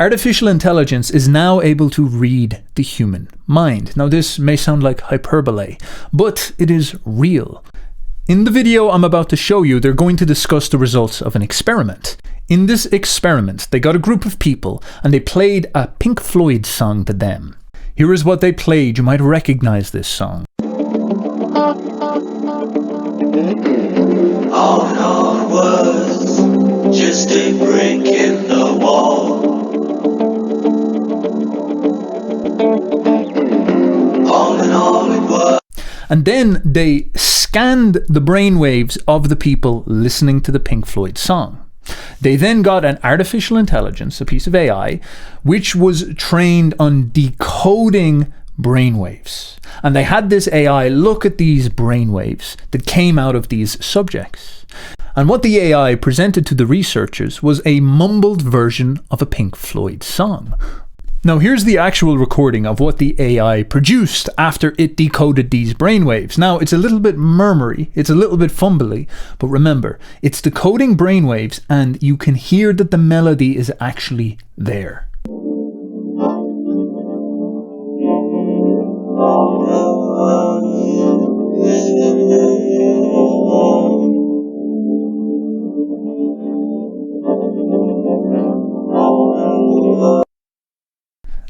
Artificial intelligence is now able to read the human mind. Now this may sound like hyperbole, but it is real. In the video I'm about to show you, they're going to discuss the results of an experiment. In this experiment, they got a group of people and they played a Pink Floyd song to them. Here is what they played. You might recognize this song. All in all it was just a brick in the wall. All in all it was. And then they scanned the brainwaves of the people listening to the Pink Floyd song. They then got an artificial intelligence, a piece of AI, which was trained on decoding brainwaves. And they had this AI look at these brainwaves that came out of these subjects. And what the AI presented to the researchers was a mumbled version of a Pink Floyd song. Now here's the actual recording of what the AI produced after it decoded these brainwaves. Now it's a little bit murmury, it's a little bit fumbly, but remember, it's decoding brainwaves and you can hear that the melody is actually there.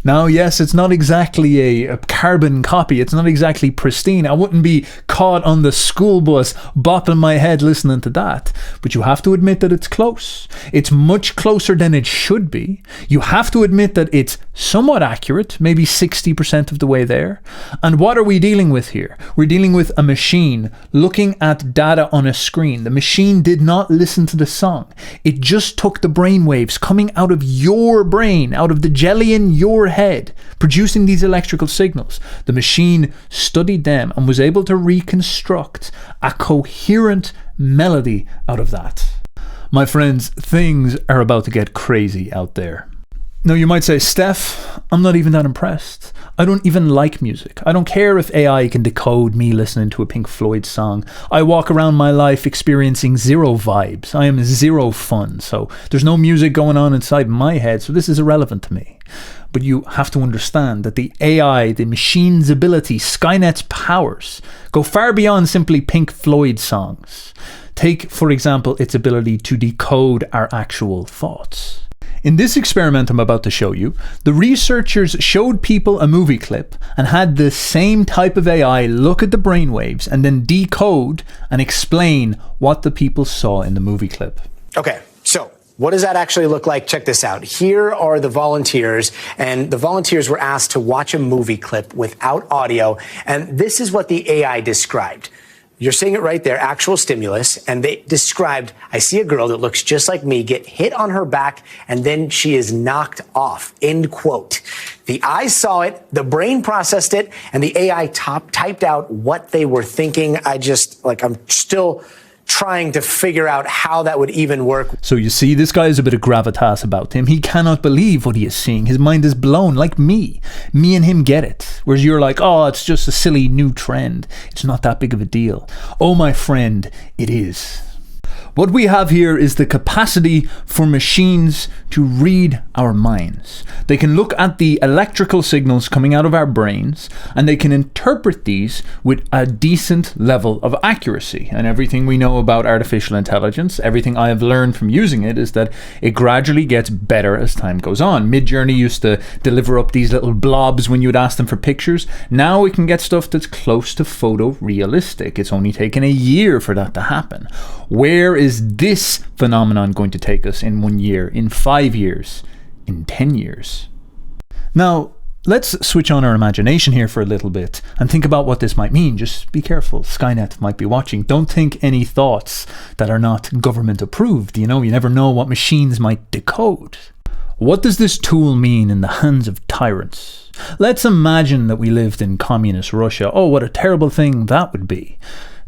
Now, yes, it's not exactly a carbon copy. It's not exactly pristine. I wouldn't be caught on the school bus bopping my head listening to that. But you have to admit that it's close. It's much closer than it should be. You have to admit that it's somewhat accurate, maybe 60% of the way there. And what are we dealing with here? We're dealing with a machine looking at data on a screen. The machine did not listen to the song. It just took the brain waves coming out of your brain, out of the jelly in your head, producing these electrical signals. The machine studied them and was able to reconstruct a coherent melody out of that. My friends, things are about to get crazy out there. Now you might say, Steph, I'm not even that impressed. I don't even like music. I don't care if AI can decode me listening to a Pink Floyd song. I walk around my life experiencing zero vibes. I am zero fun. So there's no music going on inside my head. So this is irrelevant to me. But you have to understand that the AI, the machine's ability, Skynet's powers, go far beyond simply Pink Floyd songs. Take, for example, its ability to decode our actual thoughts. In this experiment I'm about to show you, the researchers showed people a movie clip and had the same type of AI look at the brainwaves and then decode and explain what the people saw in the movie clip. Okay, so what does that actually look like? Check this out. Here are the volunteers, and the volunteers were asked to watch a movie clip without audio, and this is what the AI described. You're seeing it right there, actual stimulus, and they described, I see a girl that looks just like me get hit on her back, and then she is knocked off, end quote. The eyes saw it, the brain processed it, and the AI typed out what they were thinking. I'm still trying to figure out how that would even work. So you see, this guy has a bit of gravitas about him. He cannot believe what he is seeing. His mind is blown, like me. Me and him get it. Whereas you're like, oh, it's just a silly new trend. It's not that big of a deal. Oh, my friend, it is. What we have here is the capacity for machines to read our minds. They can look at the electrical signals coming out of our brains and they can interpret these with a decent level of accuracy. And everything we know about artificial intelligence, everything I have learned from using it, is that it gradually gets better as time goes on. Midjourney used to deliver up these little blobs when you would ask them for pictures. Now we can get stuff that's close to photorealistic. It's only taken a year for that to happen. Where is this phenomenon going to take us in 1 year, in 5 years, in 10 years? Now, let's switch on our imagination here for a little bit and think about what this might mean. Just be careful. Skynet might be watching. Don't think any thoughts that are not government approved. You never know what machines might decode. What does this tool mean in the hands of tyrants? Let's imagine that we lived in communist Russia. Oh, what a terrible thing that would be.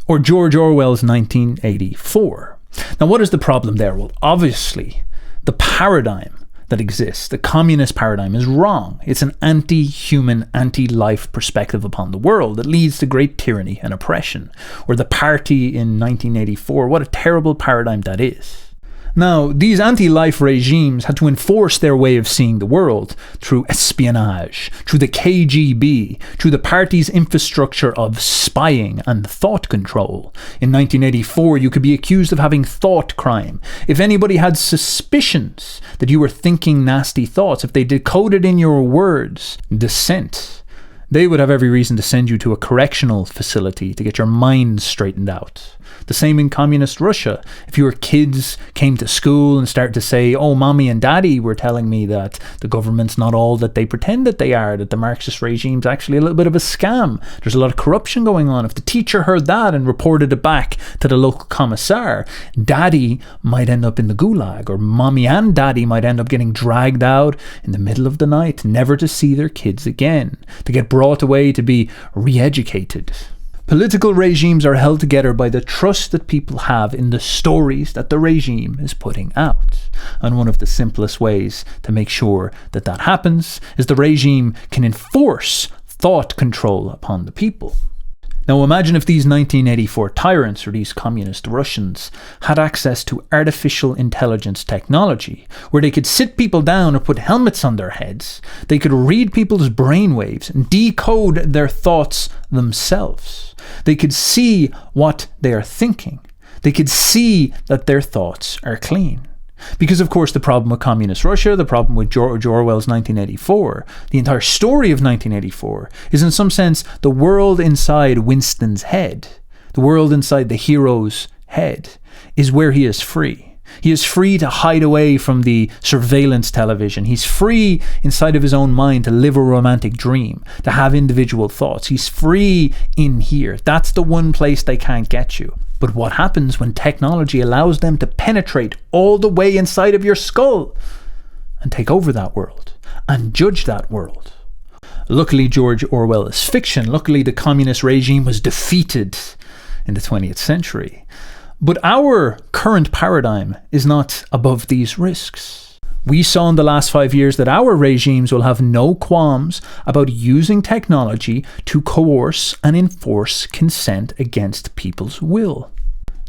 Or George Orwell's 1984. Now, what is the problem there? Well, obviously, the paradigm that exists, the communist paradigm, is wrong. It's an anti-human, anti-life perspective upon the world that leads to great tyranny and oppression. Or the party in 1984, what a terrible paradigm that is. Now, these anti-life regimes had to enforce their way of seeing the world through espionage, through the KGB, through the party's infrastructure of spying and thought control. In 1984, you could be accused of having thought crime. If anybody had suspicions that you were thinking nasty thoughts, if they decoded in your words dissent, they would have every reason to send you to a correctional facility to get your mind straightened out. The same in communist Russia. If your kids came to school and started to say, oh, mommy and daddy were telling me that the government's not all that they pretend that they are, that the Marxist regime's actually a little bit of a scam. There's a lot of corruption going on. If the teacher heard that and reported it back to the local commissar, daddy might end up in the gulag, or mommy and daddy might end up getting dragged out in the middle of the night, never to see their kids again, to get brought away to be re-educated. Political regimes are held together by the trust that people have in the stories that the regime is putting out. And one of the simplest ways to make sure that that happens is the regime can enforce thought control upon the people. Now imagine if these 1984 tyrants, or these communist Russians, had access to artificial intelligence technology, where they could sit people down or put helmets on their heads. They could read people's brainwaves and decode their thoughts themselves. They could see what they are thinking. They could see that their thoughts are clean. Because, of course, the problem with communist Russia, the problem with George Orwell's 1984, the entire story of 1984, is in some sense the world inside Winston's head, the world inside the hero's head, is where he is free. He is free to hide away from the surveillance television. He's free inside of his own mind to live a romantic dream, to have individual thoughts. He's free in here. That's the one place they can't get you. But what happens when technology allows them to penetrate all the way inside of your skull and take over that world and judge that world? Luckily, George Orwell is fiction. Luckily, the communist regime was defeated in the 20th century. But our current paradigm is not above these risks. We saw in the last 5 years that our regimes will have no qualms about using technology to coerce and enforce consent against people's will.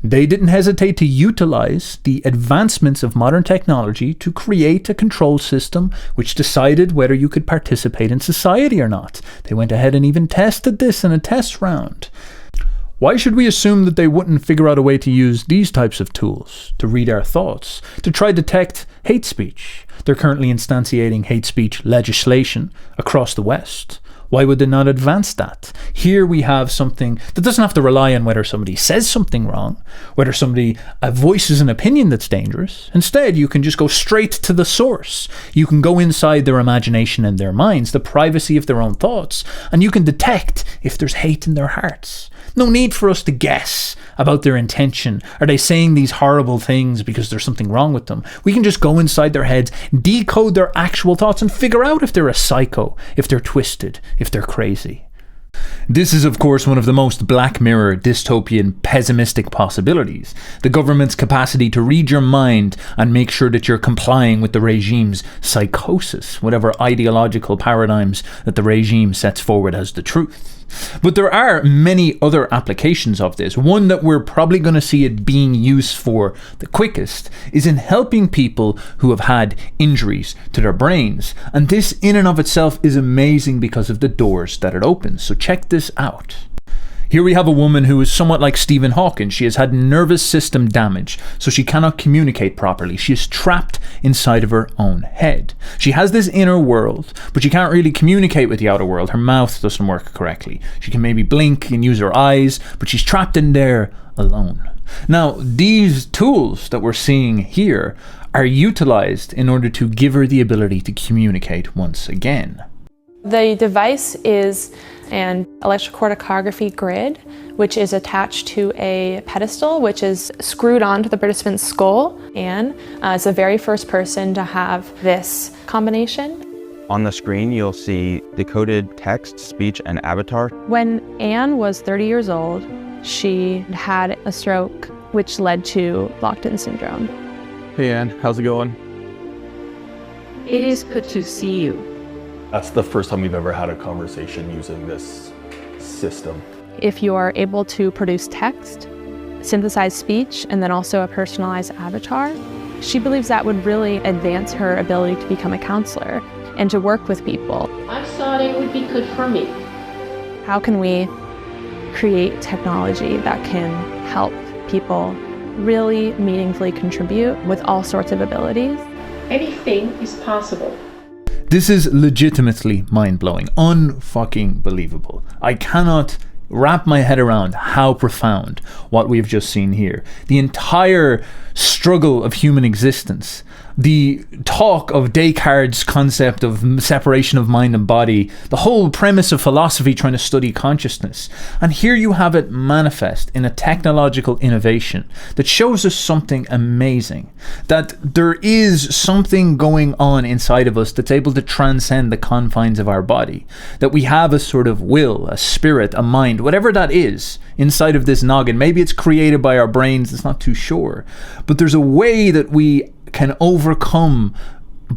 They didn't hesitate to utilize the advancements of modern technology to create a control system which decided whether you could participate in society or not. They went ahead and even tested this in a test round. Why should we assume that they wouldn't figure out a way to use these types of tools to read our thoughts, to try to detect hate speech? They're currently instantiating hate speech legislation across the West. Why would they not advance that? Here we have something that doesn't have to rely on whether somebody says something wrong, whether somebody voices an opinion that's dangerous. Instead, you can just go straight to the source. You can go inside their imagination and their minds, the privacy of their own thoughts, and you can detect if there's hate in their hearts. No need for us to guess about their intention. Are they saying these horrible things because there's something wrong with them? We can just go inside their heads, decode their actual thoughts, and figure out if they're a psycho, if they're twisted, if they're crazy. This is, of course, one of the most Black Mirror, dystopian, pessimistic possibilities. The government's capacity to read your mind and make sure that you're complying with the regime's psychosis, whatever ideological paradigms that the regime sets forward as the truth. But there are many other applications of this. One that we're probably going to see it being used for the quickest is in helping people who have had injuries to their brains. And this in and of itself is amazing because of the doors that it opens. So check this out. Here we have a woman who is somewhat like Stephen Hawking. She has had nervous system damage, so she cannot communicate properly. She is trapped inside of her own head. She has this inner world, but she can't really communicate with the outer world. Her mouth doesn't work correctly. She can maybe blink and use her eyes, but she's trapped in there alone. Now, these tools that we're seeing here are utilized in order to give her the ability to communicate once again. The device is an electrocorticography grid, which is attached to a pedestal, which is screwed onto the participant's skull. Anne is the very first person to have this combination. On the screen, you'll see decoded text, speech, and avatar. When Anne was 30 years old, she had a stroke, which led to locked-in syndrome. Hey Anne, how's it going? It is good to see you. That's the first time we've ever had a conversation using this system. If you are able to produce text, synthesize speech, and then also a personalized avatar, She believes that would really advance her ability to become a counselor and to work with people. I thought it would be good for me. How can we create technology that can help people really meaningfully contribute with all sorts of abilities? Anything is possible. This is legitimately mind-blowing, unfucking believable. I cannot wrap my head around how profound what we've just seen here. The entire struggle of human existence, the talk of Descartes' concept of separation of mind and body, the whole premise of philosophy trying to study consciousness. And here you have it manifest in a technological innovation that shows us something amazing. That there is something going on inside of us that's able to transcend the confines of our body. That we have a sort of will, a spirit, a mind, whatever that is inside of this noggin. Maybe it's created by our brains, it's not too sure. But there's a way that we can overcome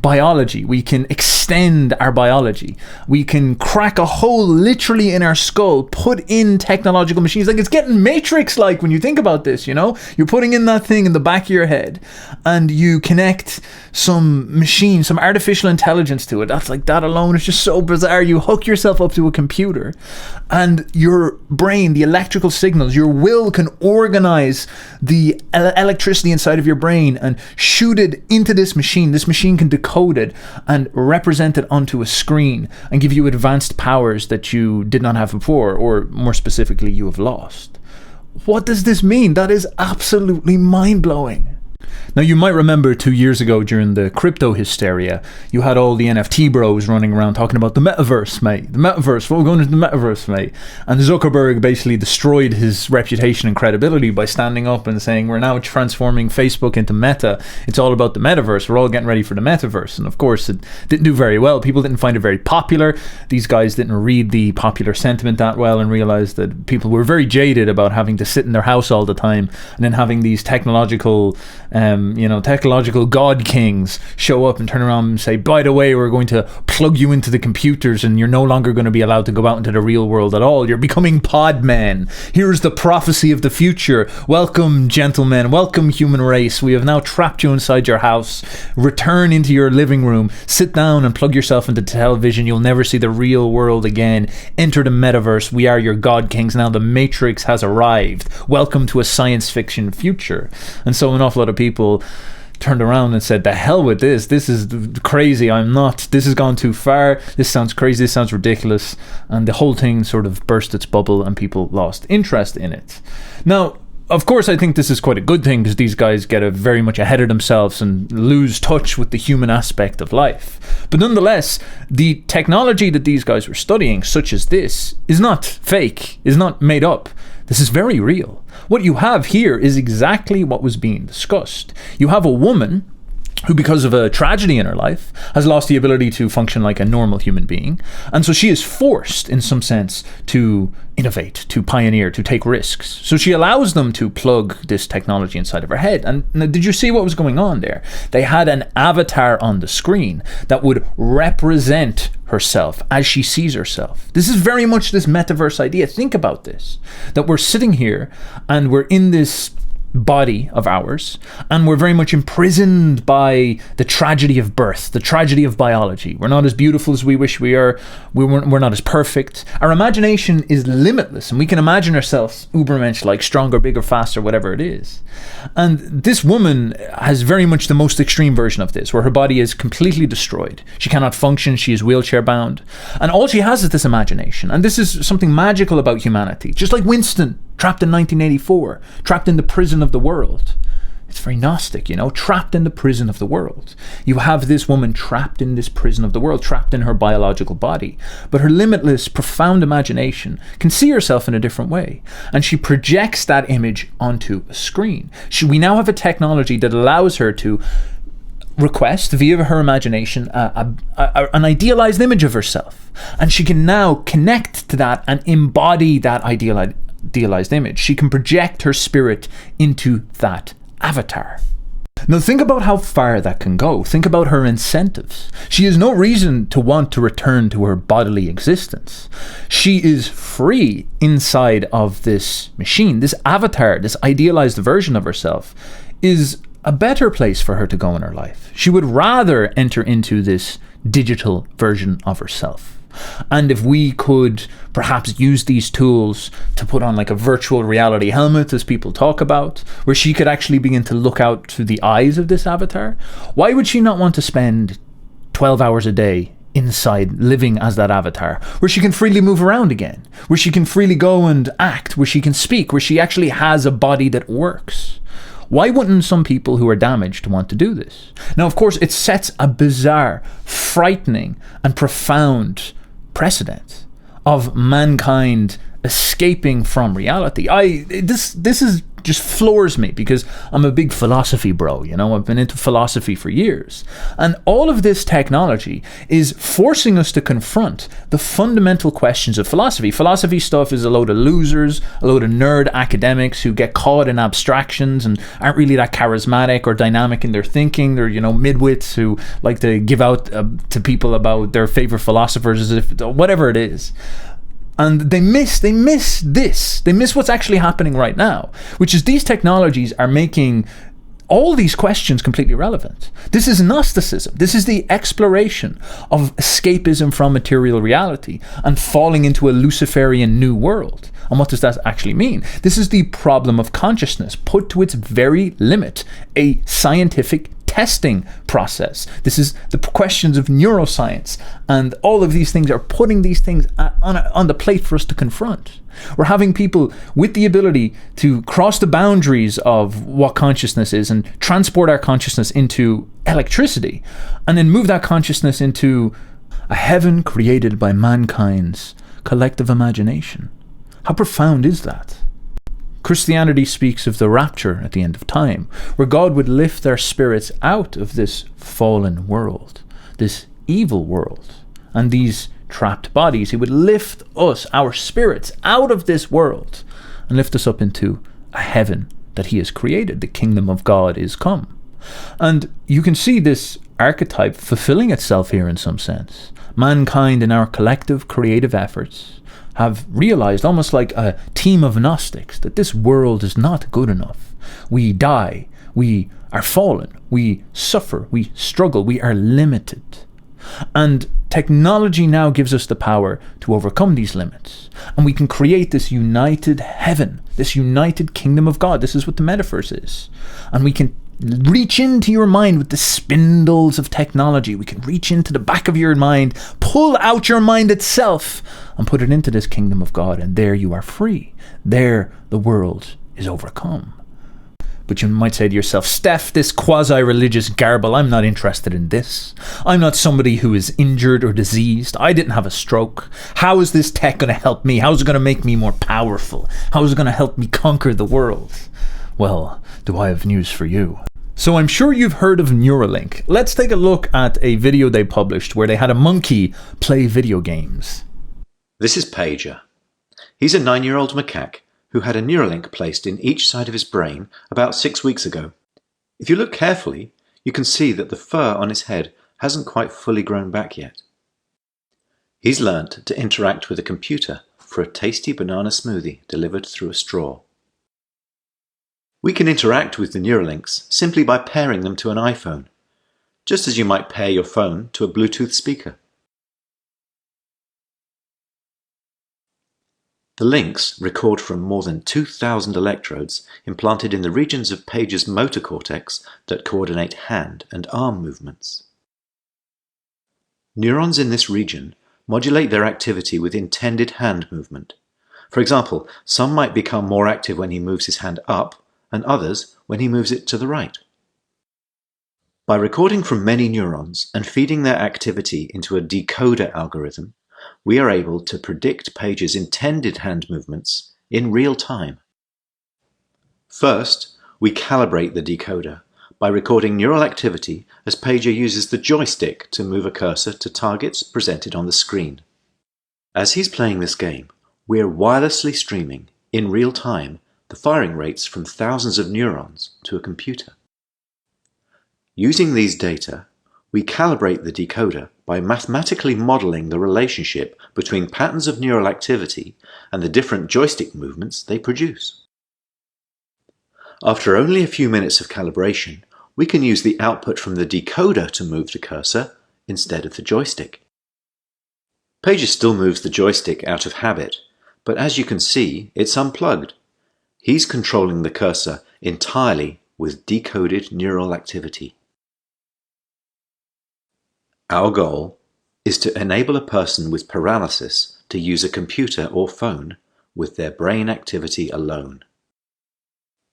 biology. We can extend our biology. We can crack a hole literally in our skull, put in technological machines. Like, it's getting Matrix-like when you think about this, you know? You're putting in that thing in the back of your head and you connect some machine, some artificial intelligence to it. That's like, that alone is just so bizarre. You hook yourself up to a computer and your brain, the electrical signals, your will can organize the electricity inside of your brain and shoot it into this machine. This machine can decode it and represent it onto a screen and give you advanced powers that you did not have before, or more specifically, you have lost. What does this mean? That is absolutely mind-blowing. Now, you might remember 2 years ago during the crypto hysteria, you had all the NFT bros running around talking about the metaverse, mate. The metaverse, what we're going into the metaverse, mate. And Zuckerberg basically destroyed his reputation and credibility by standing up and saying, we're now transforming Facebook into Meta. It's all about the metaverse. We're all getting ready for the metaverse. And of course, it didn't do very well. People didn't find it very popular. These guys didn't read the popular sentiment that well and realized that people were very jaded about having to sit in their house all the time and then having these technological god kings show up and turn around and say, by the way, we're going to plug you into the computers and you're no longer going to be allowed to go out into the real world at all. You're becoming pod men. Here's the prophecy of the future. Welcome, gentlemen. Welcome, human race. We have now trapped you inside your house. Return into your living room. Sit down and plug yourself into television. You'll never see the real world again. Enter the metaverse. We are your god kings now. The Matrix has arrived. Welcome to a science fiction future. And so an awful lot of people turned around and said, the hell with this. This is crazy. This has gone too far. This sounds crazy. This sounds ridiculous. And the whole thing sort of burst its bubble and people lost interest in it. Now, of course, I think this is quite a good thing because these guys get very much ahead of themselves and lose touch with the human aspect of life. But nonetheless, the technology that these guys were studying, such as this, is not fake, is not made up. This is very real. What you have here is exactly what was being discussed. You have a woman who, because of a tragedy in her life, has lost the ability to function like a normal human being. And so she is forced, in some sense, to innovate, to pioneer, to take risks. So she allows them to plug this technology inside of her head. And did you see what was going on there? They had an avatar on the screen that would represent herself as she sees herself. This is very much this metaverse idea. Think about this, that we're sitting here and we're in this body of ours and we're very much imprisoned by the tragedy of birth, the tragedy of biology. We're not as beautiful as we wish we are. We're not as perfect. Our imagination is limitless and we can imagine ourselves ubermensch, like stronger, bigger, faster, whatever it is. And this woman has very much the most extreme version of this, where her body is completely destroyed. She cannot function. She is wheelchair bound and all she has is this imagination. And this is something magical about humanity, just like Winston, trapped in 1984, trapped in the prison of the world. It's very Gnostic, you know, trapped in the prison of the world. You have this woman trapped in this prison of the world, trapped in her biological body. But her limitless, profound imagination can see herself in a different way. And she projects that image onto a screen. We now have a technology that allows her to request via her imagination an idealized image of herself. And she can now connect to that and embody that idealized image. She can project her spirit into that avatar. Now think about how far that can go. Think about her incentives. She has no reason to want to return to her bodily existence. She is free inside of this machine. This avatar, this idealized version of herself, is a better place for her to go in her life. She would rather enter into this digital version of herself. And if we could perhaps use these tools to put on like a virtual reality helmet, as people talk about, where she could actually begin to look out through the eyes of this avatar, why would she not want to spend 12 hours a day inside living as that avatar, where she can freely move around again, where she can freely go and act, where she can speak, where she actually has a body that works? Why wouldn't some people who are damaged want to do this? Now, of course, it sets a bizarre, frightening, and profound precedent of mankind escaping from reality. This is just floors me, because I'm a big philosophy bro, you know. I've been into philosophy for years, and all of this technology is forcing us to confront the fundamental questions of philosophy. Philosophy stuff is a load of losers, a load of nerd academics who get caught in abstractions and aren't really that charismatic or dynamic in their thinking. They're, you know, midwits who like to give out to people about their favorite philosophers as if whatever it is. And they miss this. They miss what's actually happening right now, which is these technologies are making all these questions completely relevant. This is Gnosticism. This is the exploration of escapism from material reality and falling into a Luciferian new world. And what does that actually mean? This is the problem of consciousness put to its very limit, a scientific testing process. This is the questions of neuroscience, and all of these things are putting these things on the plate for us to confront. We're having people with the ability to cross the boundaries of what consciousness is and transport our consciousness into electricity, and then move that consciousness into a heaven created by mankind's collective imagination. How profound is that? Christianity speaks of the rapture at the end of time, where God would lift our spirits out of this fallen world, this evil world, and these trapped bodies. He would lift us, our spirits, out of this world and lift us up into a heaven that he has created. The kingdom of God is come. And you can see this archetype fulfilling itself here in some sense. Mankind, in our collective creative efforts, have realized, almost like a team of Gnostics, that this world is not good enough. We die, we are fallen, we suffer, we struggle, we are limited. And technology now gives us the power to overcome these limits. And we can create this united heaven, this united kingdom of God. This is what the metaverse is. And we can reach into your mind with the spindles of technology. We can reach into the back of your mind, pull out your mind itself, and put it into this kingdom of God, and there you are free. There the world is overcome. But you might say to yourself, Steph, this quasi-religious garble, I'm not interested in this. I'm not somebody who is injured or diseased. I didn't have a stroke. How is this tech going to help me? How is it going to make me more powerful? How is it going to help me conquer the world? Well, do I have news for you? So I'm sure you've heard of Neuralink. Let's take a look at a video they published where they had a monkey play video games. This is Pager. He's a 9-year-old macaque who had a Neuralink placed in each side of his brain about 6 weeks ago. If you look carefully, you can see that the fur on his head hasn't quite fully grown back yet. He's learnt to interact with a computer for a tasty banana smoothie delivered through a straw. We can interact with the Neuralinks simply by pairing them to an iPhone, just as you might pair your phone to a Bluetooth speaker. The links record from more than 2,000 electrodes implanted in the regions of Pager's motor cortex that coordinate hand and arm movements. Neurons in this region modulate their activity with intended hand movement. For example, some might become more active when he moves his hand up, and others when he moves it to the right. By recording from many neurons and feeding their activity into a decoder algorithm, we are able to predict Pager's intended hand movements in real time. First, we calibrate the decoder by recording neural activity as Pager uses the joystick to move a cursor to targets presented on the screen. As he's playing this game, we're wirelessly streaming, in real time, the firing rates from thousands of neurons to a computer. Using these data, we calibrate the decoder by mathematically modeling the relationship between patterns of neural activity and the different joystick movements they produce. After only a few minutes of calibration, we can use the output from the decoder to move the cursor instead of the joystick. Pager still moves the joystick out of habit, but as you can see, it's unplugged. He's controlling the cursor entirely with decoded neural activity. Our goal is to enable a person with paralysis to use a computer or phone with their brain activity alone.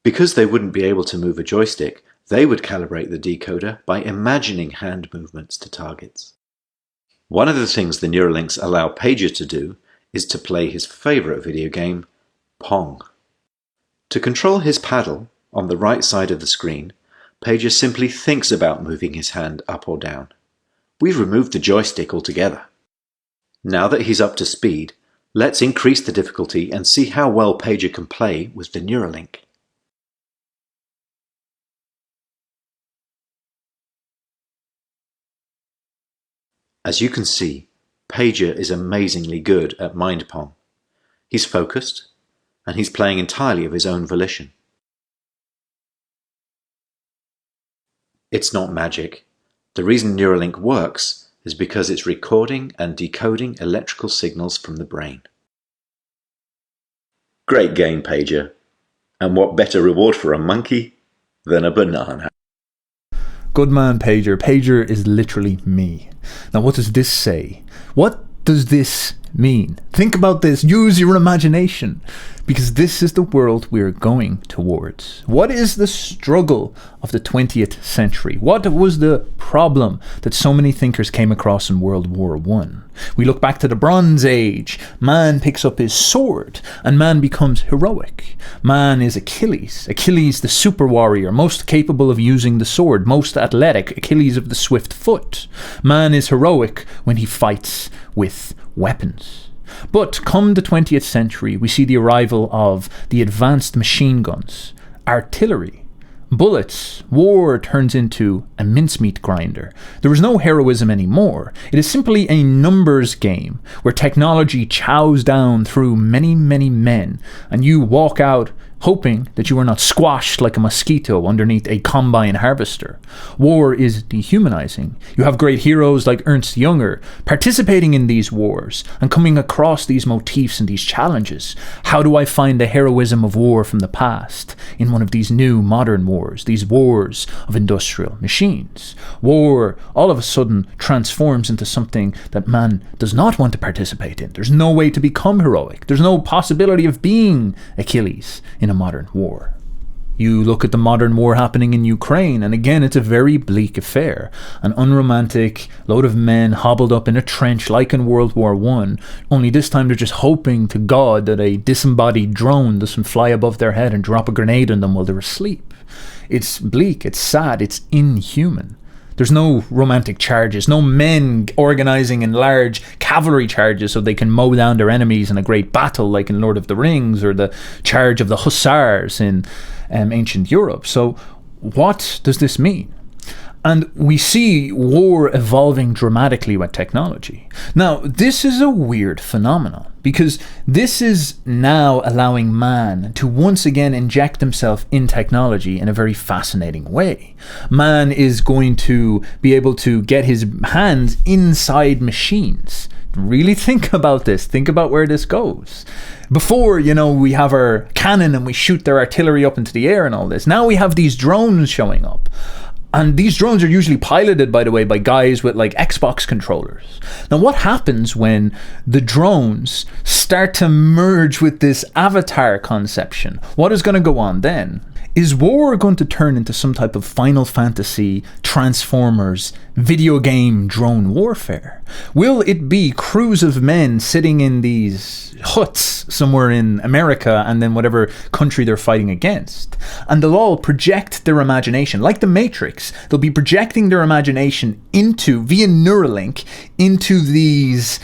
Because they wouldn't be able to move a joystick, they would calibrate the decoder by imagining hand movements to targets. One of the things the Neuralinks allow Pager to do is to play his favourite video game, Pong. To control his paddle on the right side of the screen, Pager simply thinks about moving his hand up or down. We've removed the joystick altogether. Now that he's up to speed, let's increase the difficulty and see how well Pager can play with the Neuralink. As you can see, Pager is amazingly good at Mind Pong. He's focused, and he's playing entirely of his own volition. It's not magic. The reason Neuralink works is because it's recording and decoding electrical signals from the brain. Great game, Pager. And what better reward for a monkey than a banana? Good man, Pager. Pager is literally me. Now, what does this say? What does this mean? Think about this. Use your imagination. Because this is the world we're going towards. What is the struggle of the 20th century? What was the problem that so many thinkers came across in World War I? We look back to the Bronze Age. Man picks up his sword and man becomes heroic. Man is Achilles. Achilles, the super warrior, most capable of using the sword, most athletic, Achilles of the swift foot. Man is heroic when he fights with weapons. But come the 20th century, we see the arrival of the advanced machine guns, artillery, bullets. War turns into a mincemeat grinder. There is no heroism anymore. It is simply a numbers game where technology chows down through many, many men, and you walk out hoping that you are not squashed like a mosquito underneath a combine harvester. War is dehumanizing. You have great heroes like Ernst Jünger participating in these wars and coming across these motifs and these challenges. How do I find the heroism of war from the past in one of these new modern wars, these wars of industrial machines? War all of a sudden transforms into something that man does not want to participate in. There's no way to become heroic. There's no possibility of being Achilles in a modern war. You look at the modern war happening in Ukraine, and again, it's a very bleak affair. An unromantic load of men hobbled up in a trench like in World War I, only this time they're just hoping to God that a disembodied drone doesn't fly above their head and drop a grenade on them while they're asleep. It's bleak, it's sad, it's inhuman. There's no romantic charges, no men organizing in large cavalry charges so they can mow down their enemies in a great battle like in Lord of the Rings, or the charge of the hussars in ancient Europe. So what does this mean? And we see war evolving dramatically with technology. Now, this is a weird phenomenon because this is now allowing man to once again inject himself in technology in a very fascinating way. Man is going to be able to get his hands inside machines. Really think about this. Think about where this goes. Before, we have our cannon and we shoot their artillery up into the air and all this. Now we have these drones showing up. And these drones are usually piloted, by the way, by guys with like Xbox controllers. Now, what happens when the drones start to merge with this avatar conception? What is going to go on then? Is war going to turn into some type of Final Fantasy, Transformers, video game drone warfare? Will it be crews of men sitting in these huts somewhere in America and then whatever country they're fighting against? And they'll all project their imagination, like the Matrix. They'll be projecting their imagination via Neuralink, into these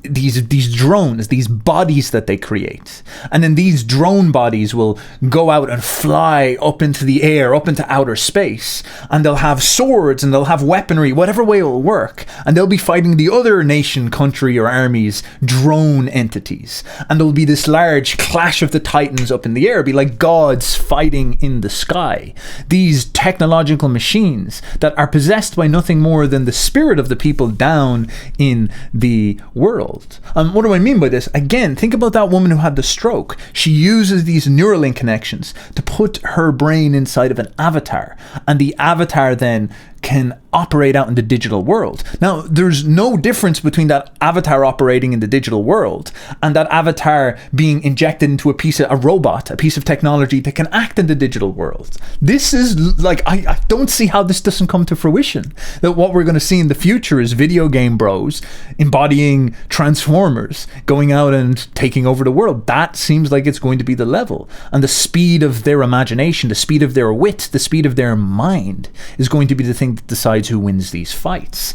these drones, these bodies that they create. And then these drone bodies will go out and fly up into the air, up into outer space, and they'll have swords and they'll have weaponry, whatever way it will work, and they'll be fighting the other nation, country, or army's drone entities. And there'll be this large clash of the titans up in the air. It'll be like gods fighting in the sky. These technological machines that are possessed by nothing more than the spirit of the people down in the world. What do I mean by this? Again, think about that woman who had the stroke. She uses these Neuralink connections to put her brain inside of an avatar, and the avatar then can operate out in the digital world. Now, there's no difference between that avatar operating in the digital world and that avatar being injected into a robot, a piece of technology that can act in the digital world. This is like, I don't see how this doesn't come to fruition. That what we're going to see in the future is video game bros embodying Transformers, going out and taking over the world. That seems like it's going to be the level. And the speed of their imagination, the speed of their wit, the speed of their mind is going to be the thing that decides who wins these fights.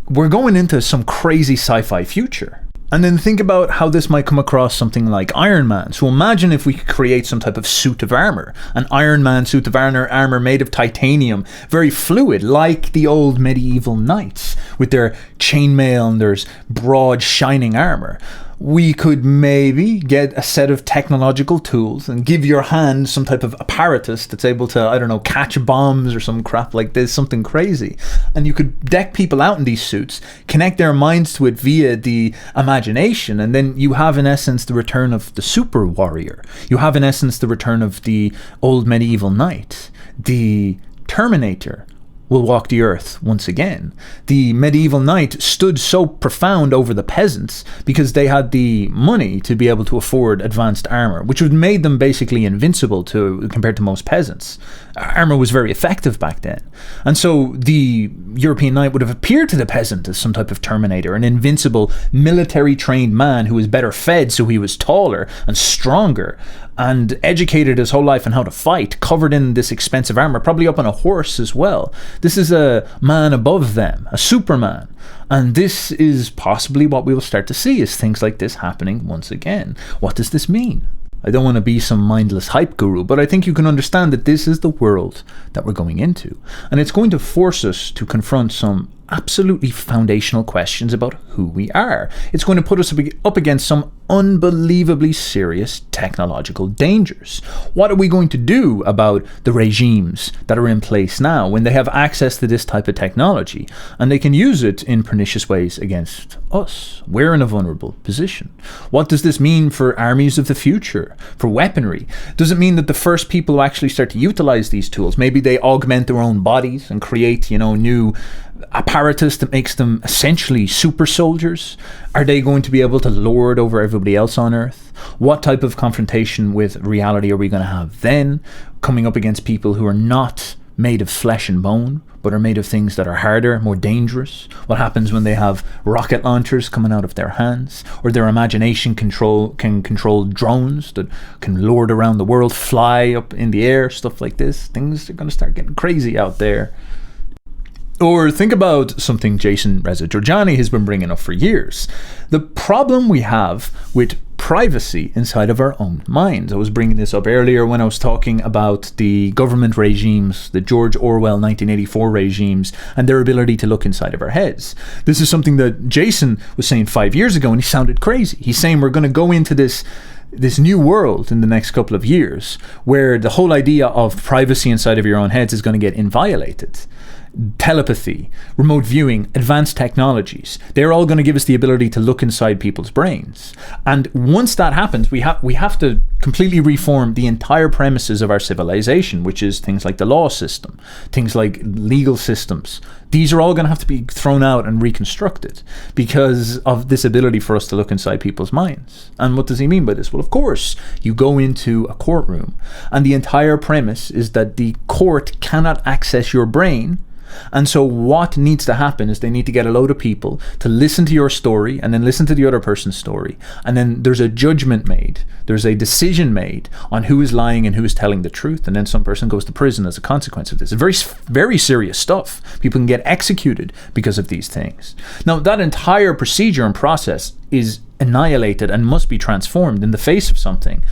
We're going into some crazy sci-fi future. And then think about how this might come across something like Iron Man. So imagine if we could create some type of suit of armor, an Iron Man suit of armor made of titanium, very fluid, like the old medieval knights with their chainmail and their broad shining armor. We could maybe get a set of technological tools and give your hand some type of apparatus that's able to, I don't know, catch bombs or some crap like this, something crazy. And you could deck people out in these suits, connect their minds to it via the imagination, and then you have in essence the return of the super warrior. You have in essence the return of the old medieval knight. The Terminator will walk the earth once again. The medieval knight stood so profound over the peasants because they had the money to be able to afford advanced armor, which would made them basically invincible compared to most peasants. Armor was very effective back then. And so the European knight would have appeared to the peasant as some type of Terminator, an invincible military trained man who was better fed, so he was taller and stronger and educated his whole life on how to fight, covered in this expensive armor, probably up on a horse as well. This is a man above them, a Superman. And this is possibly what we will start to see, is things like this happening once again. What does this mean? I don't want to be some mindless hype guru, but I think you can understand that this is the world that we're going into. And it's going to force us to confront some absolutely foundational questions about who we are. It's going to put us up against some unbelievably serious technological dangers. What are we going to do about the regimes that are in place now when they have access to this type of technology and they can use it in pernicious ways against us? We're in a vulnerable position. What does this mean for armies of the future, for weaponry? Does it mean that the first people who actually start to utilize these tools, maybe they augment their own bodies and create, new apparatus that makes them essentially super soldiers? Are they going to be able to lord over everybody else on Earth? What type of confrontation with reality are we going to have then, coming up against people who are not made of flesh and bone, but are made of things that are harder, more dangerous? What happens when they have rocket launchers coming out of their hands, or their imagination can control drones that can lord around the world, fly up in the air, stuff like this? Things are going to start getting crazy out there. Or think about something Jason Reza-Georgiani has been bringing up for years. The problem we have with privacy inside of our own minds. I was bringing this up earlier when I was talking about the government regimes, the George Orwell 1984 regimes, and their ability to look inside of our heads. This is something that Jason was saying 5 years ago, and he sounded crazy. He's saying we're going to go into this new world in the next couple of years where the whole idea of privacy inside of your own heads is going to get inviolated. Telepathy, remote viewing, advanced technologies, they're all going to give us the ability to look inside people's brains. And once that happens, we have to completely reform the entire premises of our civilization, which is things like the law system, things like legal systems. These are all going to have to be thrown out and reconstructed because of this ability for us to look inside people's minds. And what does he mean by this? Well, of course, you go into a courtroom and the entire premise is that the court cannot access your brain And so what needs to happen is they need to get a load of people to listen to your story and then listen to the other person's story. And then there's a judgment made. There's a decision made on who is lying and who is telling the truth. And then some person goes to prison as a consequence of this. It's very, very serious stuff. People can get executed because of these things. Now, that entire procedure and process is annihilated and must be transformed in the face of something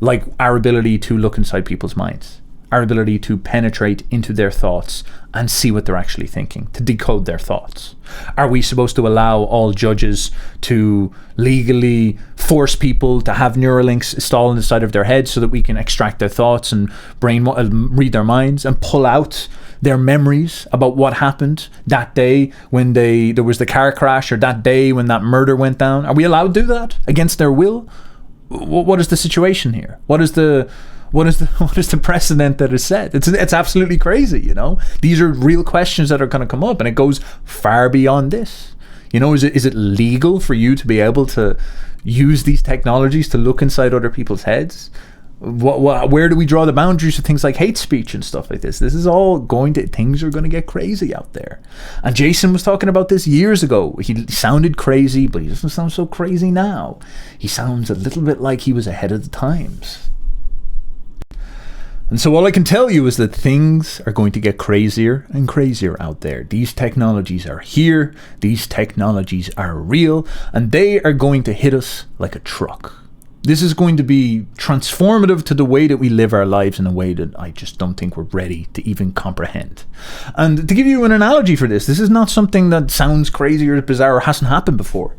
like our ability to look inside people's minds, our ability to penetrate into their thoughts and see what they're actually thinking, to decode their thoughts. Are we supposed to allow all judges to legally force people to have Neuralinks installed inside of their heads so that we can extract their thoughts and read their minds and pull out their memories about what happened that day when there was the car crash, or that day when that murder went down? Are we allowed to do that against their will? What is the situation here? What is the precedent that is set? It's absolutely crazy, you know. These are real questions that are going to come up, and it goes far beyond this. You know, is it legal for you to be able to use these technologies to look inside other people's heads? Where do we draw the boundaries of things like hate speech and stuff like this? Things are going to get crazy out there. And Jason was talking about this years ago. He sounded crazy, but he doesn't sound so crazy now. He sounds a little bit like he was ahead of the times. And so all I can tell you is that things are going to get crazier and crazier out there. These technologies are here. These technologies are real, and they are going to hit us like a truck. This is going to be transformative to the way that we live our lives in a way that I just don't think we're ready to even comprehend. And to give you an analogy for this is not something that sounds crazy or bizarre or hasn't happened before.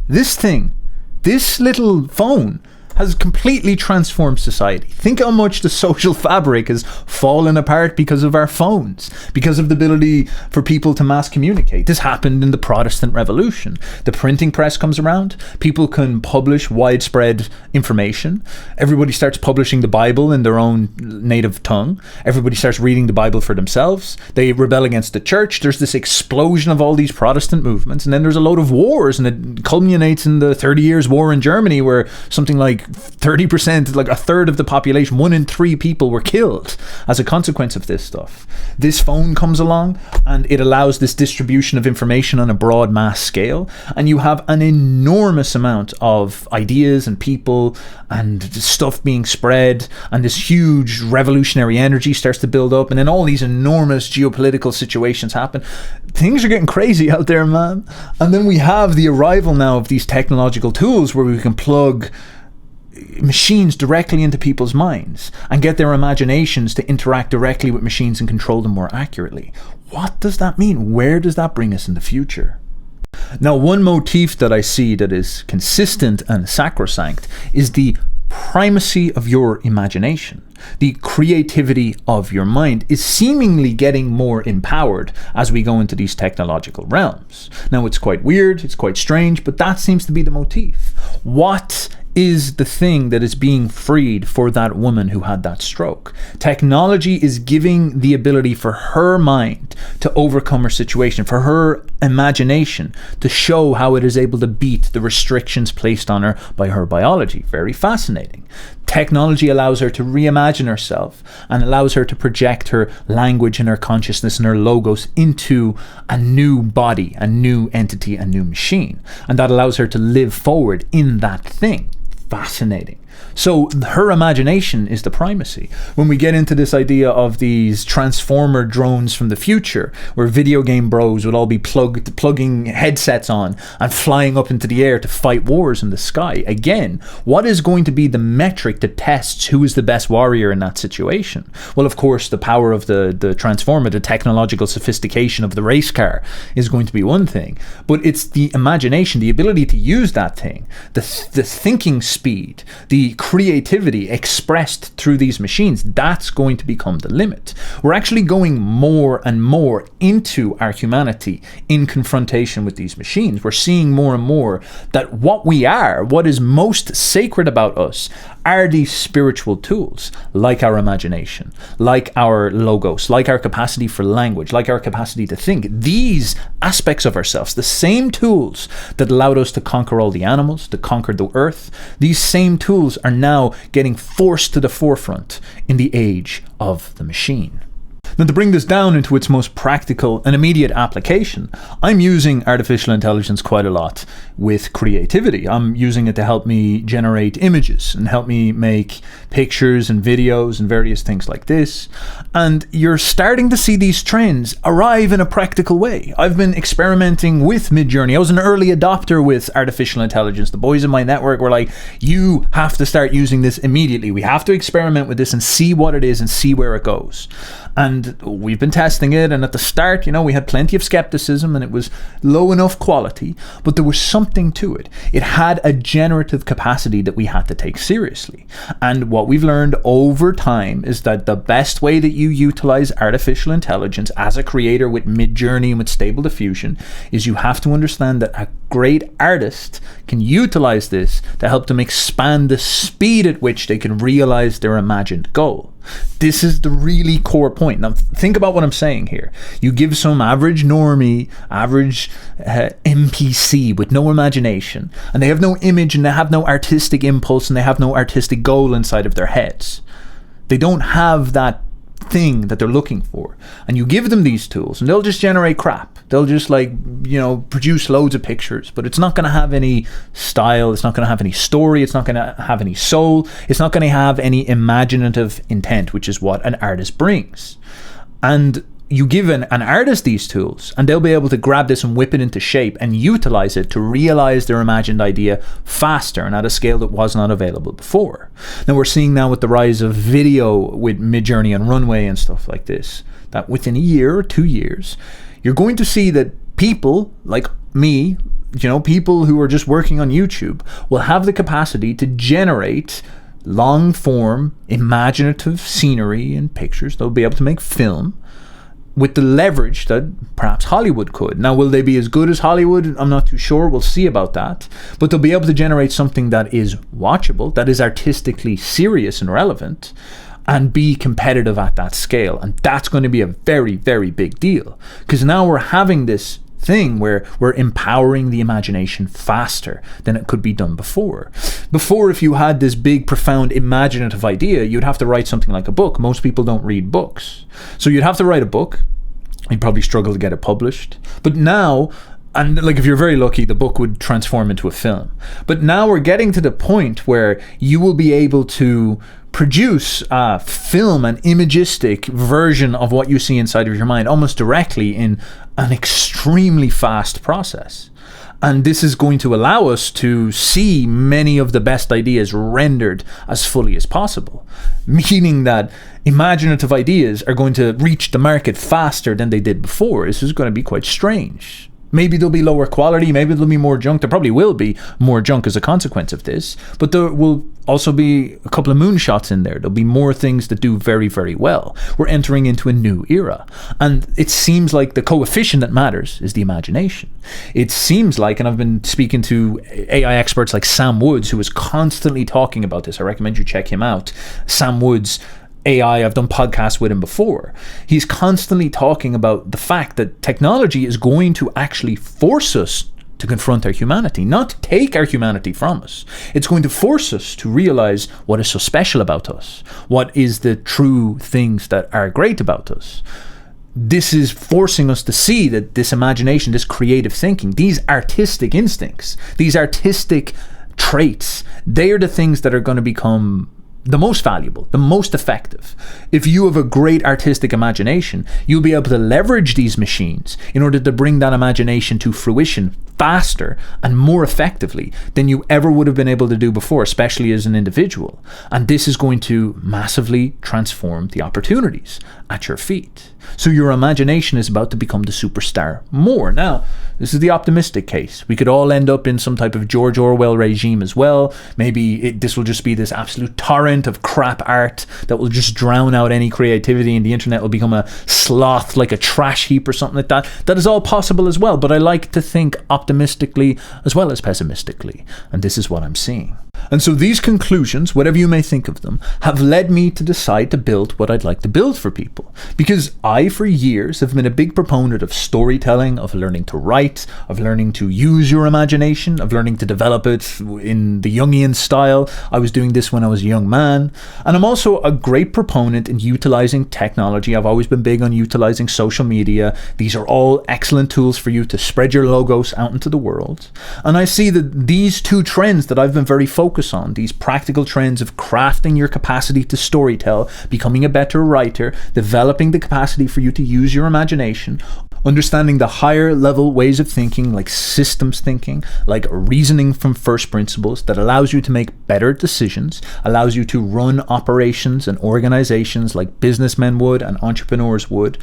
This little phone has completely transformed society. Think how much the social fabric has fallen apart because of our phones, because of the ability for people to mass communicate. This happened in the Protestant Revolution. The printing press comes around. People can publish widespread information. Everybody starts publishing the Bible in their own native tongue. Everybody starts reading the Bible for themselves. They rebel against the church. There's this explosion of all these Protestant movements, and then there's a load of wars, and it culminates in the 30 Years' War in Germany, where something like 30%, like a third of the population, 1 in 3 people were killed as a consequence of this stuff. This phone comes along and it allows this distribution of information on a broad mass scale, and you have an enormous amount of ideas and people and stuff being spread, and this huge revolutionary energy starts to build up, and then all these enormous geopolitical situations happen. Things are getting crazy out there, man. And then we have the arrival now of these technological tools where we can plug machines directly into people's minds and get their imaginations to interact directly with machines and control them more accurately. What does that mean? Where does that bring us in the future? Now, one motif that I see that is consistent and sacrosanct is the primacy of your imagination. The creativity of your mind is seemingly getting more empowered as we go into these technological realms. Now, it's quite weird, it's quite strange, but that seems to be the motif. What is the thing that is being freed for that woman who had that stroke? Technology is giving the ability for her mind to overcome her situation, for her imagination to show how it is able to beat the restrictions placed on her by her biology. Very fascinating. Technology allows her to reimagine herself and allows her to project her language and her consciousness and her logos into a new body, a new entity, a new machine. And that allows her to live forward in that thing. Fascinating. So her imagination is the primacy. When we get into this idea of these transformer drones from the future, where video game bros would all be plugging headsets on and flying up into the air to fight wars in the sky, again, what is going to be the metric that tests who is the best warrior in that situation? Well, of course, the power of the transformer, the technological sophistication of the race car is going to be one thing, but it's the imagination, the ability to use that thing, the thinking speed, the creativity expressed through these machines, that's going to become the limit. We're actually going more and more into our humanity in confrontation with these machines. We're seeing more and more that what we are, what is most sacred about us, are these spiritual tools, like our imagination, like our logos, like our capacity for language, like our capacity to think. These aspects of ourselves, the same tools that allowed us to conquer all the animals, to conquer the earth, these same tools are now getting forced to the forefront in the age of the machine. Now, to bring this down into its most practical and immediate application, I'm using artificial intelligence quite a lot with creativity. I'm using it to help me generate images and help me make pictures and videos and various things like this. And you're starting to see these trends arrive in a practical way. I've been experimenting with Midjourney. I was an early adopter with artificial intelligence. The boys in my network were like, you have to start using this immediately. We have to experiment with this and see what it is and see where it goes. And we've been testing it, and at the start, we had plenty of skepticism and it was low enough quality, but there was something to it. It had a generative capacity that we had to take seriously. And what we've learned over time is that the best way that you utilize artificial intelligence as a creator with Midjourney and with Stable Diffusion is you have to understand that a great artist can utilize this to help them expand the speed at which they can realize their imagined goal. This is the really core point. Now, think about what I'm saying here. You give some average normie, average NPC with no imagination, and they have no image and they have no artistic impulse and they have no artistic goal inside of their heads. They don't have that thing that they're looking for. And you give them these tools and they'll just generate crap. They'll just produce loads of pictures, but it's not going to have any style. It's not going to have any story. It's not going to have any soul. It's not going to have any imaginative intent, which is what an artist brings. And you give an artist these tools and they'll be able to grab this and whip it into shape and utilize it to realize their imagined idea faster and at a scale that was not available before. Now we're seeing now with the rise of video with Midjourney and Runway and stuff like this, that within a year or 2 years, you're going to see that people like me, people who are just working on YouTube will have the capacity to generate long form imaginative scenery and pictures. They'll be able to make film with the leverage that perhaps Hollywood could. Now, will they be as good as Hollywood? I'm not too sure. We'll see about that. But they'll be able to generate something that is watchable, that is artistically serious and relevant, and be competitive at that scale. And that's going to be a very, very big deal. Because now we're having this thing where we're empowering the imagination faster than it could be done before. Before, if you had this big, profound, imaginative idea, you'd have to write something like a book. Most people don't read books. So you'd have to write a book. You'd probably struggle to get it published. But now, and if you're very lucky, the book would transform into a film. But now we're getting to the point where you will be able to produce a film, an imagistic version of what you see inside of your mind almost directly in an extremely fast process. And this is going to allow us to see many of the best ideas rendered as fully as possible, meaning that imaginative ideas are going to reach the market faster than they did before. This is going to be quite strange. Maybe there'll be lower quality, maybe there'll be more junk. There probably will be more junk as a consequence of this, but there will also be a couple of moonshots in there. There'll be more things that do very, very well. We're entering into a new era. And it seems like the coefficient that matters is the imagination. It seems like, and I've been speaking to AI experts like Sam Woods, who is constantly talking about this. I recommend you check him out. Sam Woods AI, I've done podcasts with him before. He's constantly talking about the fact that technology is going to actually force us to confront our humanity, not take our humanity from us. It's going to force us to realize what is so special about us, what is the true things that are great about us. This is forcing us to see that this imagination, this creative thinking, these artistic instincts, these artistic traits, they are the things that are going to become the most valuable, the most effective. If you have a great artistic imagination, you'll be able to leverage these machines in order to bring that imagination to fruition faster and more effectively than you ever would have been able to do before, especially as an individual. And this is going to massively transform the opportunities at your feet. So your imagination is about to become the superstar more. Now, this is the optimistic case. We could all end up in some type of George Orwell regime as well. Maybe this will just be this absolute torrent of crap art that will just drown out any creativity, and the internet will become a sloth, like a trash heap or something like that. That is all possible as well, but I like to think optimistically as well as pessimistically, and this is what I'm seeing. And so these conclusions, whatever you may think of them, have led me to decide to build what I'd like to build for people. Because I, for years, have been a big proponent of storytelling, of learning to write, of learning to use your imagination, of learning to develop it in the Jungian style. I was doing this when I was a young man. And I'm also a great proponent in utilizing technology. I've always been big on utilizing social media. These are all excellent tools for you to spread your logos out into the world. And I see that these two trends that I've been very focused on, these practical trends of crafting your capacity to storytell, becoming a better writer, developing the capacity for you to use your imagination, understanding the higher level ways of thinking, like systems thinking, like reasoning from first principles, that allows you to make better decisions, allows you to run operations and organizations like businessmen would and entrepreneurs would.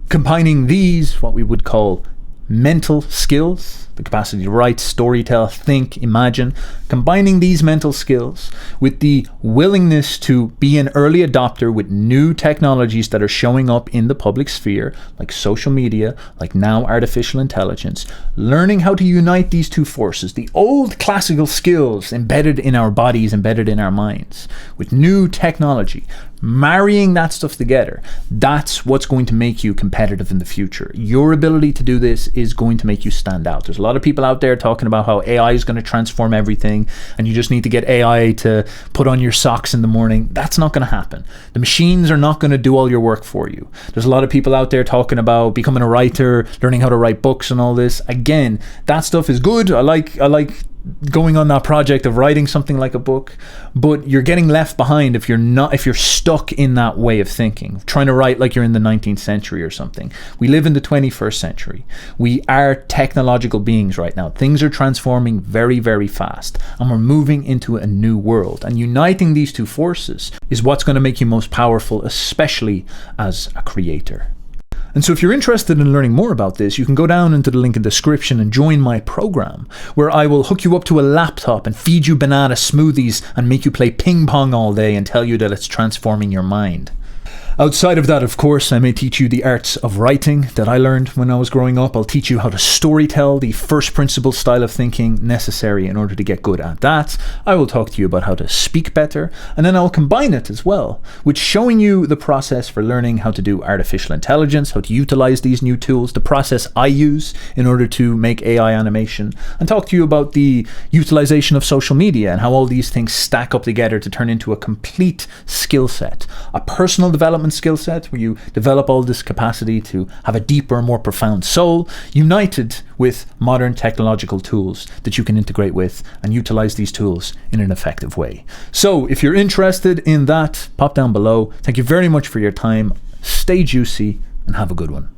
Combining these, what we would call mental skills, the capacity to write, storytell, think, imagine, combining these mental skills with the willingness to be an early adopter with new technologies that are showing up in the public sphere, like social media, like now artificial intelligence, learning how to unite these two forces, the old classical skills embedded in our bodies, embedded in our minds, with new technology, marrying that stuff together, that's what's going to make you competitive in the future. Your ability to do this is going to make you stand out. There's a lot of people out there talking about how AI is going to transform everything and you just need to get AI to put on your socks in the morning. That's not going to happen. The machines are not going to do all your work for you. There's a lot of people out there talking about becoming a writer, learning how to write books and all this. Again, that stuff is good. I like going on that project of writing something like a book, but you're getting left behind if you're stuck in that way of thinking, trying to write like you're in the 19th century or something. We live in the 21st century. We are technological beings right now. Things are transforming very, very fast, and we're moving into a new world. And uniting these two forces is what's going to make you most powerful, especially as a creator. And so if you're interested in learning more about this, you can go down into the link in the description and join my program, where I will hook you up to a laptop and feed you banana smoothies and make you play ping pong all day and tell you that it's transforming your mind. Outside of that, of course, I may teach you the arts of writing that I learned when I was growing up. I'll teach you how to storytell, the first principle style of thinking necessary in order to get good at that. I will talk to you about how to speak better, and then I'll combine it as well with showing you the process for learning how to do artificial intelligence, how to utilize these new tools, the process I use in order to make AI animation, and talk to you about the utilization of social media and how all these things stack up together to turn into a complete skill set, a personal development skill set where you develop all this capacity to have a deeper, more profound soul, united with modern technological tools that you can integrate with and utilize these tools in an effective way. So if you're interested in that, pop down below. Thank you very much for your time. Stay juicy and have a good one.